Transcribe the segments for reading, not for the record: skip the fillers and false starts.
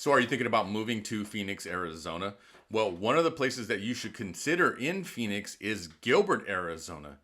So are you thinking about moving to Phoenix, Arizona? Well, one of the places that you should consider in Phoenix is Gilbert, Arizona.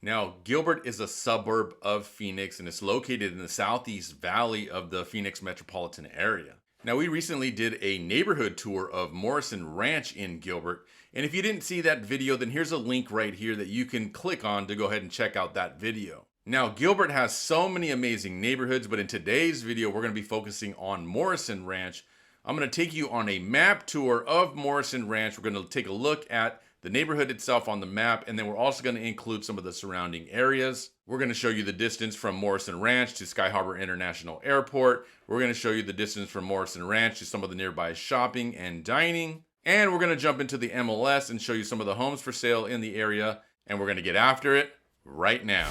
Now, Gilbert is a suburb of Phoenix and it's located in the southeast valley of the Phoenix metropolitan area. Now, we recently did a neighborhood tour of Morrison Ranch in Gilbert. And if you didn't see that video, then here's a link right here that you can click on to go ahead and check out that video. Now, Gilbert has so many amazing neighborhoods, but in today's video, we're going to be focusing on Morrison Ranch. I'm going to take you on a map tour of Morrison Ranch. We're going to take a look at the neighborhood itself on the map, and then we're also going to include some of the surrounding areas. We're going to show you the distance from Morrison Ranch to Sky Harbor International Airport. We're going to show you the distance from Morrison Ranch to some of the nearby shopping and dining. And we're going to jump into the MLS and show you some of the homes for sale in the area. And we're going to get after it right now.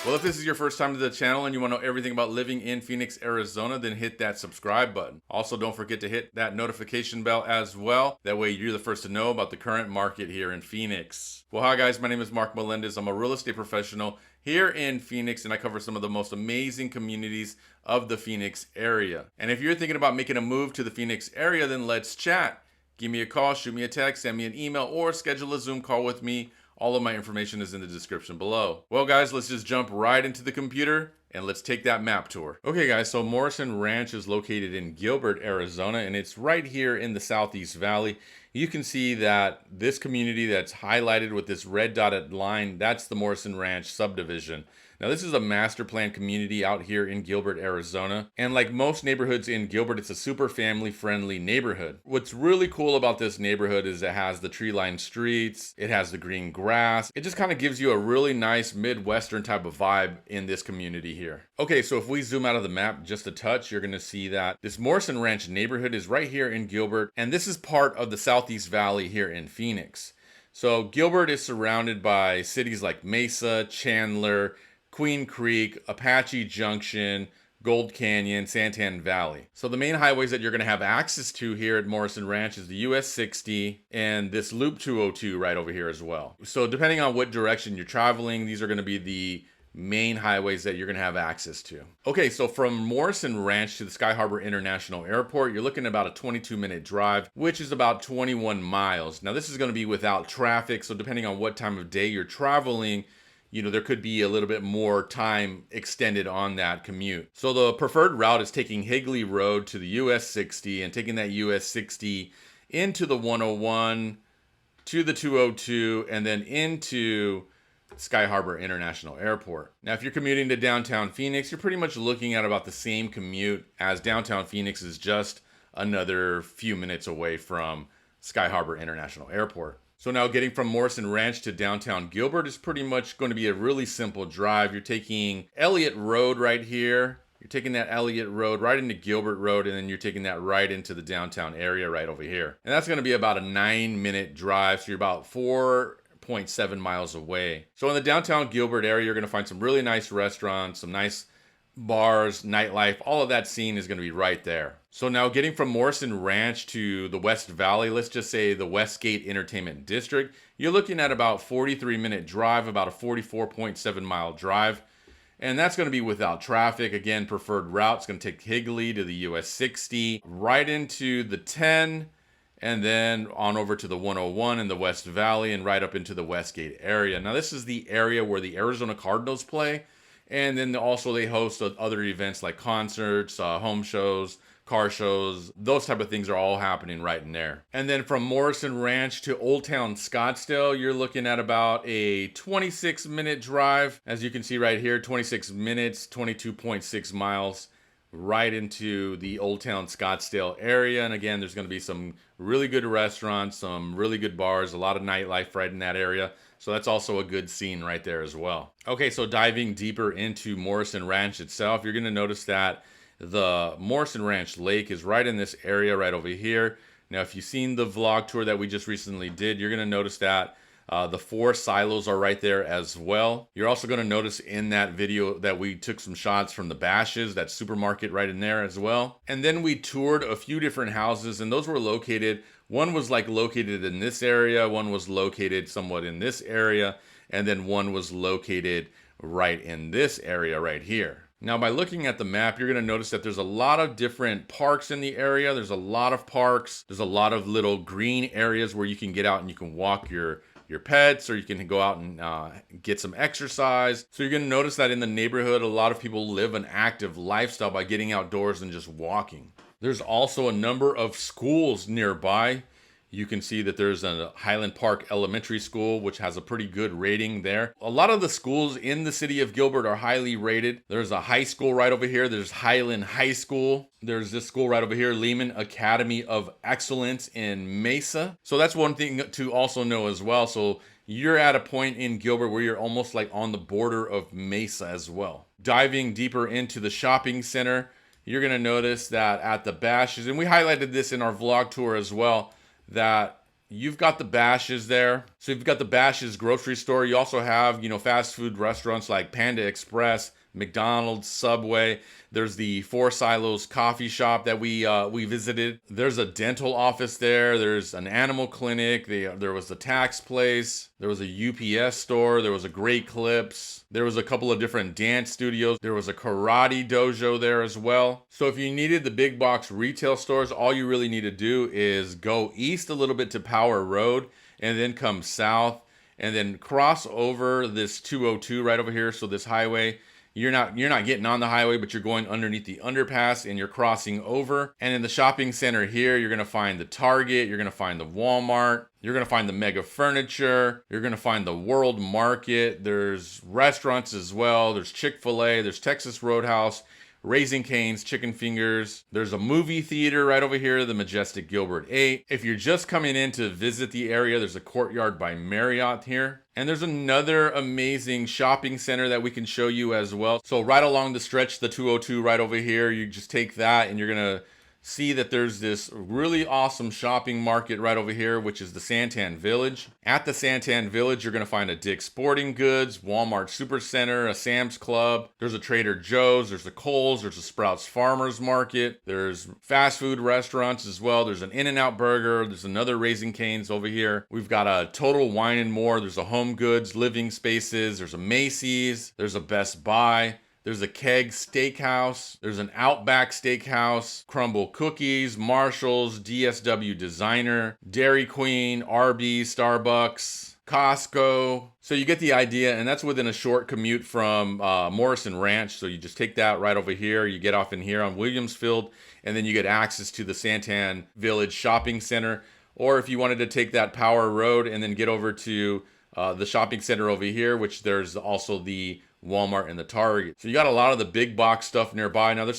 Well, if this is your first time to the channel and you want to know everything about living in Phoenix, Arizona, then hit that subscribe button. Also, don't forget to hit that notification bell as well. That way you're the first to know about the current market here in Phoenix. Well, hi guys, my name is Mark Melendez. I'm a real estate professional here in Phoenix, and I cover some of the most amazing communities of the Phoenix area. And if you're thinking about making a move to the Phoenix area, then let's chat. Give me a call, shoot me a text, send me an email, or schedule a Zoom call with me. All of my information is in the description below. Well guys, let's just jump right into the computer and let's take that map tour. Okay guys, so Morrison Ranch is located in Gilbert, Arizona, and it's right here in the Southeast Valley. You can see that this community that's highlighted with this red dotted line, that's the Morrison Ranch Subdivision. Now this is a master plan community out here in Gilbert, Arizona. And like most neighborhoods in Gilbert, it's a super family friendly neighborhood. What's really cool about this neighborhood is it has the tree lined streets, it has the green grass. It just kind of gives you a really nice Midwestern type of vibe in this community here. Okay, so if we zoom out of the map just a touch, you're gonna see that this Morrison Ranch neighborhood is right here in Gilbert. And this is part of the Southeast Valley here in Phoenix. So Gilbert is surrounded by cities like Mesa, Chandler, Queen Creek, Apache Junction, Gold Canyon, Santan Valley. So the main highways that you're going to have access to here at Morrison Ranch is the US 60 and this Loop 202 right over here as well. So depending on what direction you're traveling, these are going to be the main highways that you're going to have access to. Okay, so from Morrison Ranch to the Sky Harbor International Airport, you're looking at about a 22-minute drive, which is about 21 miles. Now this is going to be without traffic, so depending on what time of day you're traveling, you know, there could be a little bit more time extended on that commute. So the preferred route is taking Higley Road to the US 60 and taking that US 60 into the 101 to the 202 and then into Sky Harbor International Airport. Now, if you're commuting to downtown Phoenix, you're pretty much looking at about the same commute, as downtown Phoenix is just another few minutes away from Sky Harbor International Airport. So now getting from Morrison Ranch to downtown Gilbert is pretty much going to be a really simple drive. You're taking Elliott Road right here. You're taking that Elliott Road right into Gilbert Road, and then you're taking that right into the downtown area right over here. And that's going to be about a 9-minute drive, so you're about 4.7 miles away. So in the downtown Gilbert area, you're going to find some really nice restaurants, some nice bars, nightlife, all of that scene is going to be right there. So now getting from Morrison Ranch to the West Valley, let's just say the Westgate Entertainment District, you're looking at about 43-minute drive, about a 44.7 mile drive. And that's going to be without traffic. Again, preferred route is going to take Higley to the US 60, right into the 10, and then on over to the 101 in the West Valley and right up into the Westgate area. Now this is the area where the Arizona Cardinals play. And then also they host other events like concerts, home shows, car shows. Those type of things are all happening right in there. And then from Morrison Ranch to Old Town Scottsdale, you're looking at about a 26-minute drive. As you can see right here, 26 minutes, 22.6 miles, right into the Old Town Scottsdale area. And again, there's going to be some really good restaurants, some really good bars, a lot of nightlife right in that area. So that's also a good scene right there as well. Okay, so diving deeper into Morrison Ranch itself, you're going to notice that the Morrison Ranch Lake is right in this area right over here. Now, if you've seen the vlog tour that we just recently did, you're going to notice that the 4 silos are right there as well. You're also going to notice in that video that we took some shots from the Bashes, that supermarket right in there as well. And then we toured a few different houses, and those were located, one was like located in this area, one was located somewhat in this area, and then one was located right in this area right here. Now, by looking at the map, you're going to notice that there's a lot of different parks in the area. There's a lot of parks. There's a lot of little green areas where you can get out and you can walk your pets, or you can go out and get some exercise. So you're going to notice that in the neighborhood, a lot of people live an active lifestyle by getting outdoors and just walking. There's also a number of schools nearby. You can see that there's a Highland Park Elementary School, which has a pretty good rating there. A lot of the schools in the city of Gilbert are highly rated. There's a high school right over here. There's Highland High School. There's this school right over here, Lehman Academy of Excellence in Mesa. So that's one thing to also know as well. So you're at a point in Gilbert where you're almost like on the border of Mesa as well. Diving deeper into the shopping center, you're going to notice that at the Bashes, and we highlighted this in our vlog tour as well, that you've got the Bashes there. So you've got the Bashes grocery store. You also have, fast food restaurants like Panda Express, McDonald's, Subway. There's the Four Silos coffee shop that we visited. There's a dental office there. There's an animal clinic. There was a tax place. There was a UPS store. There was a Great Clips. There was a couple of different dance studios. There was a karate dojo there as well. So if you needed the big box retail stores, all you really need to do is go east a little bit to Power Road and then come south and then cross over this 202 right over here. So this highway, you're not getting on the highway, but you're going underneath the underpass and you're crossing over. And in the shopping center here, you're going to find the Target, you're going to find the Walmart, you're going to find the Mega Furniture, you're going to find the World Market. There's restaurants as well. There's Chick-fil-A, there's Texas Roadhouse, Raising Cane's, Chicken Fingers. There's a movie theater right over here, the Majestic Gilbert 8. If you're just coming in to visit the area, there's a Courtyard by Marriott here. And there's another amazing shopping center that we can show you as well. So right along the stretch, the 202 right over here, you just take that and you're going to see that there's this really awesome shopping market right over here, which is the Santan Village. At the Santan Village, you're going to find a Dick's Sporting Goods, Walmart Supercenter, a Sam's Club. There's a Trader Joe's, there's a Kohl's, there's a Sprouts Farmers Market. There's fast food restaurants as well. There's an In-N-Out Burger. There's another Raising Cane's over here. We've got a Total Wine and More. There's a Home Goods, Living Spaces. There's a Macy's. There's a Best Buy. There's a Keg Steakhouse. There's an Outback Steakhouse, Crumble Cookies, Marshall's, DSW Designer, Dairy Queen, Arby's, Starbucks, Costco. So you get the idea, and that's within a short commute from Morrison Ranch. So you just take that right over here. You get off in here on Williamsfield, and then you get access to the Santan Village Shopping Center. Or if you wanted to take that Power Road and then get over to the shopping center over here, which there's also the Walmart and the Target. So you got a lot of the big box stuff nearby. Now there's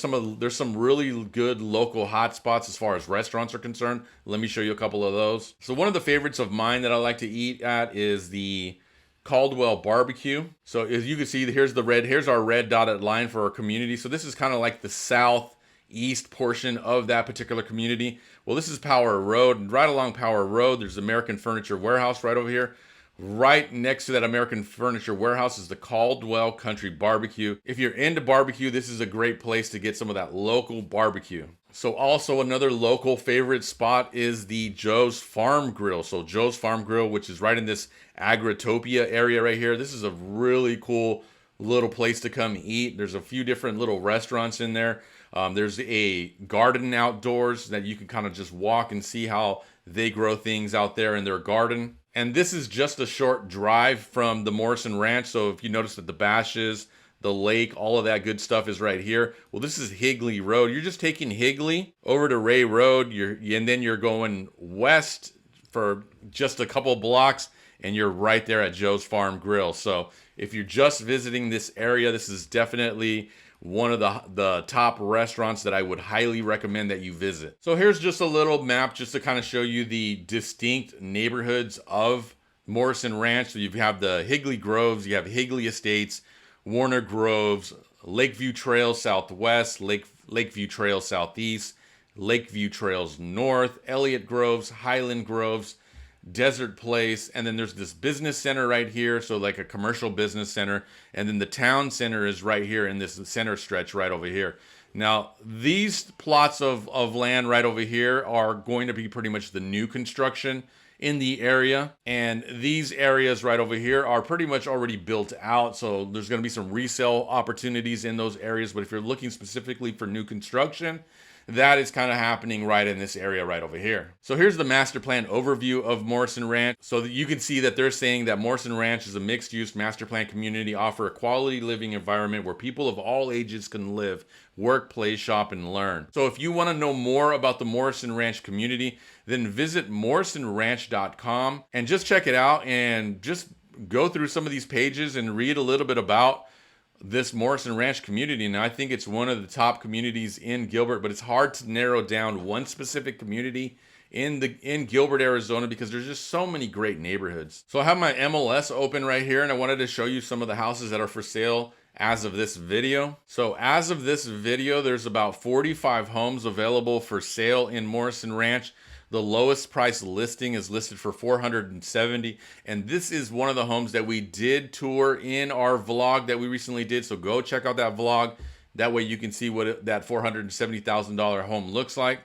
some really good local hotspots as far as restaurants are concerned. Let me show you a couple of those. So one of the favorites of mine that I like to eat at is the Caldwell Barbecue. So as you can see, here's our red dotted line for our community. So this is kind of like the southeast portion of that particular community. Well, this is Power Road, and right along Power Road, there's American Furniture Warehouse right over here. Right next to that American Furniture Warehouse is the Caldwell Country Barbecue. If you're into barbecue, this is a great place to get some of that local barbecue. So also another local favorite spot is the Joe's Farm Grill. So Joe's Farm Grill, which is right in this Agritopia area right here. This is a really cool little place to come eat. There's a few different little restaurants in there. There's a garden outdoors that you can kind of just walk and see how they grow things out there in their garden. And this is just a short drive from the Morrison Ranch. So if you notice that the Bashes, the lake, all of that good stuff is right here. Well, this is Higley Road. You're just taking Higley over to Ray Road, and then you're going west for just a couple blocks, and you're right there at Joe's Farm Grill. So if you're just visiting this area, this is definitely one of the top restaurants that I would highly recommend that you visit. So here's just a little map just to kind of show you the distinct neighborhoods of Morrison Ranch. So you have the Higley Groves, you have Higley Estates, Warner Groves, Lakeview Trails Southwest, Lakeview Trails Southeast, Lakeview Trails North, Elliott Groves, Highland Groves, Desert Place, and then there's this business center right here, so like a commercial business center, and then the town center is right here in this center stretch right over here. Now these plots of land right over here are going to be pretty much the new construction in the area. And these areas right over here are pretty much already built out. So there's going to be some resale opportunities in those areas. But if you're looking specifically for new construction, that is kind of happening right in this area right over here. So here's the master plan overview of Morrison Ranch. So that you can see that they're saying that Morrison Ranch is a mixed-use master plan community, offer a quality living environment where people of all ages can live, work, play, shop, and learn. So if you want to know more about the Morrison Ranch community, then visit morrisonranch.com and just check it out and just go through some of these pages and read a little bit about this Morrison Ranch community. And I think it's one of the top communities in Gilbert, but it's hard to narrow down one specific community in Gilbert, Arizona, because there's just so many great neighborhoods. So I have my MLS open right here, and I wanted to show you some of the houses that are for sale as of this video. So as of this video, there's about 45 homes available for sale in Morrison Ranch. The lowest price listing is listed for $470, and this is one of the homes that we did tour in our vlog that we recently did. So go check out that vlog. That way you can see what that $470,000 home looks like.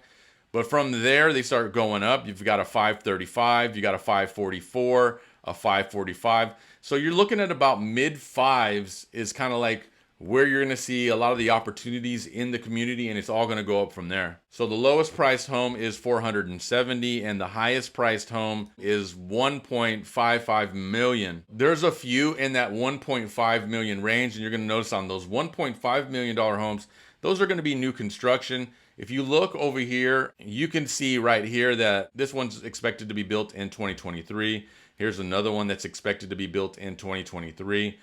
But from there, they start going up. You've got a 535, you got a 544, a 545. So you're looking at about mid fives is kind of like where you're going to see a lot of the opportunities in the community, and it's all going to go up from there. So the lowest priced home is $470, and the highest priced home is $1.55 million. There's a few in that $1.5 million range, and you're going to notice on those $1.5 million homes, those are going to be new construction. If you look over here, you can see right here that this one's expected to be built in 2023. Here's another one that's expected to be built in 2023.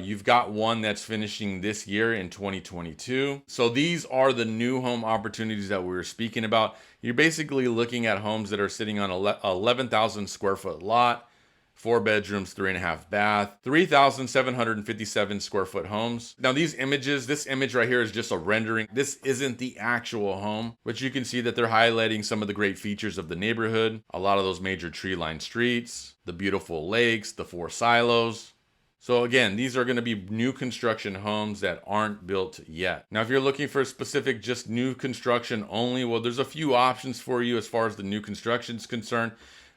You've got one that's finishing this year in 2022. So these are the new home opportunities that we were speaking about. You're basically looking at homes that are sitting on a 11,000 square foot lot, 4 bedrooms, 3.5 bath, 3,757 square foot homes. Now these images, this image right here is just a rendering. This isn't the actual home, but you can see that they're highlighting some of the great features of the neighborhood. A lot of those major tree-lined streets, the beautiful lakes, the 4 silos. So again, these are going to be new construction homes that aren't built yet. Now, if you're looking for a specific just new construction only, well, there's a few options for you as far as the new construction is concerned.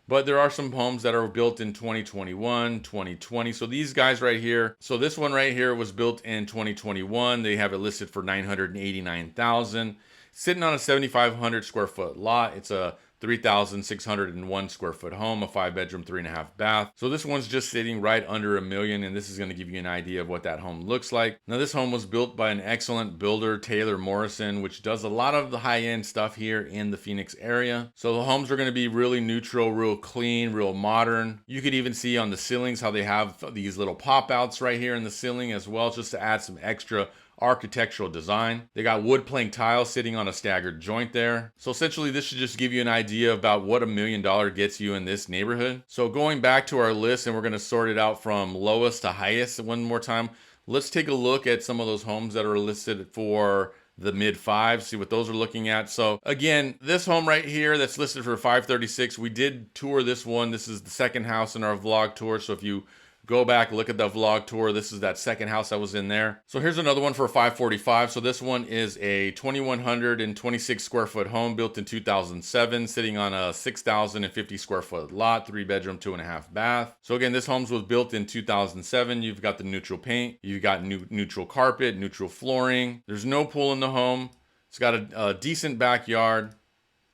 But there are some homes that are built in 2021, 2020. So these guys right here, so this one right here was built in 2021. They have it listed for $989,000. Sitting on a 7,500 square foot lot. It's a 3,601 square foot home, a 5 bedroom, 3.5 bath. So this one's just sitting right under $1 million, and this is going to give you an idea of what that home looks like. Now this home was built by an excellent builder, Taylor Morrison, which does a lot of the high-end stuff here in the Phoenix area. So the homes are going to be really neutral, real clean, real modern. You could even see on the ceilings how they have these little pop-outs right here in the ceiling as well, just to add some extra architectural design. They got wood plank tile sitting on a staggered joint there. So essentially this should just give you an idea about what $1 million gets you in this neighborhood. So going back to our list, and we're going to sort it out from lowest to highest one more time. Let's take a look at some of those homes that are listed for the mid fives, see what those are looking at. So again, this home right here that's listed for $536, we did tour this one. This is the second house in our vlog tour. So if you go back, look at the vlog tour. This is that second house that was in there. So here's another one for $545. So this one is a 2,126 square foot home built in 2007, sitting on a 6,050 square foot lot, 3 bedroom, 2.5 bath. So again, this home was built in 2007. You've got the neutral paint, you've got neutral carpet, neutral flooring. There's no pool in the home. It's got a decent backyard.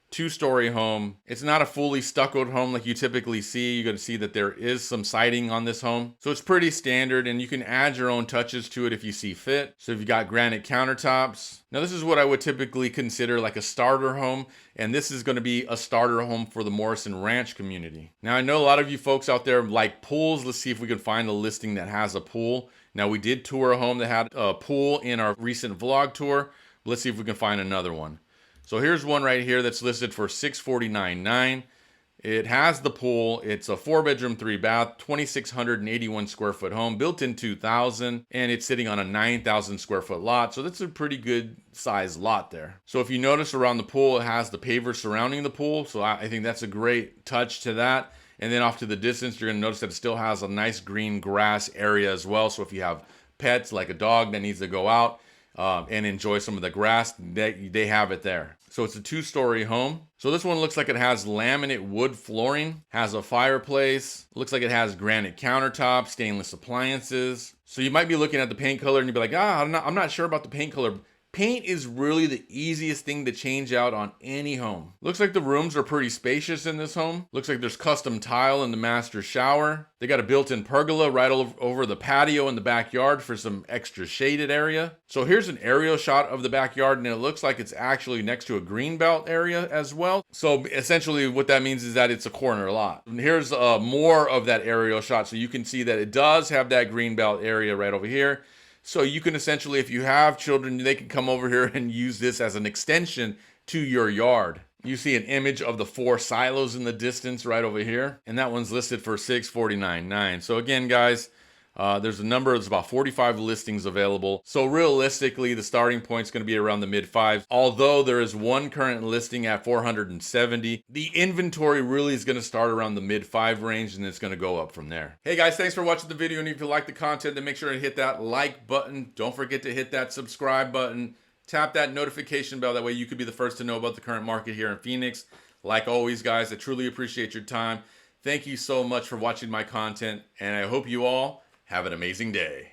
2-story home. It's not a fully stuccoed home like you typically see. You're going to see that there is some siding on this home. So it's pretty standard, and you can add your own touches to it if you see fit. So you've got granite countertops. Now this is what I would typically consider like a starter home, and this is going to be a starter home for the Morrison Ranch community. Now I know a lot of you folks out there like pools. Let's see if we can find a listing that has a pool. Now we did tour a home that had a pool in our recent vlog tour. Let's see if we can find another one. So here's one right here that's listed for $649,900. It has the pool. It's a 4 bedroom, 3 bath, 2,681 square foot home built in 2000, and it's sitting on a 9,000 square foot lot. So that's a pretty good size lot there. So if you notice around the pool, it has the paver surrounding the pool. So I think that's a great touch to that. And then off to the distance, you're going to notice that it still has a nice green grass area as well. So if you have pets like a dog that needs to go out, and enjoy some of the grass. They have it there. So it's a 2-story home. So this one looks like it has laminate wood flooring, has a fireplace, looks like it has granite countertops, stainless appliances. So you might be looking at the paint color and you'd be like, I'm not sure about the paint color. Paint is really the easiest thing to change out on any home. Looks like the rooms are pretty spacious in this home. Looks like there's custom tile in the master shower. They got a built-in pergola right over the patio in the backyard for some extra shaded area. So here's an aerial shot of the backyard, and it looks like it's actually next to a greenbelt area as well. So essentially what that means is that it's a corner lot. And here's more of that aerial shot, so you can see that it does have that greenbelt area right over here. So you can essentially, if you have children, they can come over here and use this as an extension to your yard. You see an image of the 4 silos in the distance right over here, and that one's listed for $649,900. So again, guys, there's about 45 listings available. So realistically, the starting point is going to be around the mid-5s. Although there is one current listing at $470, the inventory really is going to start around the mid-5 range, and it's going to go up from there. Hey guys, thanks for watching the video. And if you like the content, then make sure to hit that like button. Don't forget to hit that subscribe button. Tap that notification bell. That way you could be the first to know about the current market here in Phoenix. Like always, guys, I truly appreciate your time. Thank you so much for watching my content, and I hope you all have an amazing day.